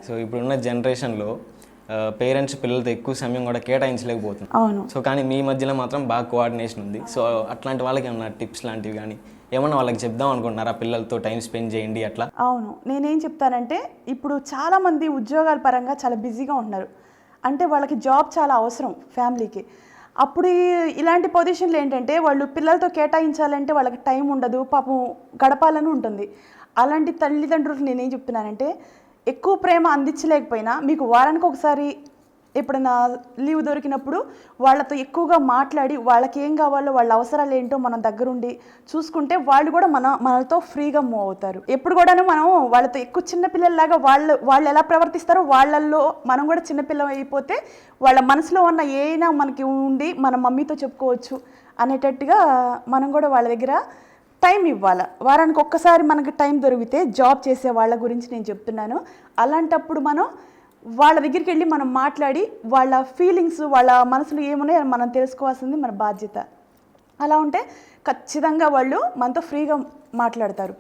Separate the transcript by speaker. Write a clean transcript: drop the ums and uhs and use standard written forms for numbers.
Speaker 1: So ఇప్పుడున్న జనరేషన్లో parents పిల్లలతో ఎక్కువ సమయం కూడా కేటాయించలేకపోతుంది.
Speaker 2: అవును.
Speaker 1: సో కానీ మీ మధ్యలో మాత్రం బాగా కోఆర్డినేషన్ ఉంది. సో అట్లాంటి వాళ్ళకి ఏమన్నా టిప్స్ లాంటివి కానీ ఏమన్నా వాళ్ళకి చెప్దాం అనుకుంటున్నారా, పిల్లలతో టైం స్పెండ్ చేయండి అట్లా?
Speaker 2: అవును, నేనేం చెప్తానంటే ఇప్పుడు చాలామంది ఉద్యోగాల పరంగా చాలా బిజీగా ఉంటున్నారు. అంటే వాళ్ళకి జాబ్ చాలా అవసరం ఫ్యామిలీకి. అప్పుడు ఇలాంటి పొజిషన్లు ఏంటంటే వాళ్ళు పిల్లలతో కేటాయించాలంటే వాళ్ళకి టైం ఉండదు, పాపం గడపాలని ఉంటుంది. అలాంటి తల్లిదండ్రులకు నేనేం చెప్తున్నానంటే ఎక్కువ ప్రేమ అందించలేకపోయినా మీకు వారానికి ఒకసారి ఎప్పుడైనా లీవ్ దొరికినప్పుడు వాళ్ళతో ఎక్కువగా మాట్లాడి వాళ్ళకి ఏం కావాలో వాళ్ళ అవసరాలు ఏంటో మనం దగ్గరుండి చూసుకుంటే వాళ్ళు కూడా మనతో ఫ్రీగా మూవ్ అవుతారు. ఎప్పుడు కూడా మనం వాళ్ళతో ఎక్కువ చిన్నపిల్లల్లాగా వాళ్ళు ఎలా ప్రవర్తిస్తారో వాళ్ళల్లో మనం కూడా చిన్నపిల్ల అయిపోతే వాళ్ళ మనసులో ఉన్న ఏమైనా మనకి ఉండి మన మమ్మీతో చెప్పుకోవచ్చు అనేటట్టుగా మనం కూడా వాళ్ళ దగ్గర టైం ఇవ్వాలి. వారానికి ఒక్కసారి మనకి టైం దొరికితే జాబ్ చేసే వాళ్ళ గురించి నేను చెప్తున్నాను. అలాంటప్పుడు మనం వాళ్ళ దగ్గరికి వెళ్ళి మనం మాట్లాడి వాళ్ళ ఫీలింగ్స్ వాళ్ళ మనసులో ఏమున్నాయో మనం తెలుసుకోవాల్సింది మన బాధ్యత. అలా ఉంటే ఖచ్చితంగా వాళ్ళు మనతో ఫ్రీగా మాట్లాడతారు.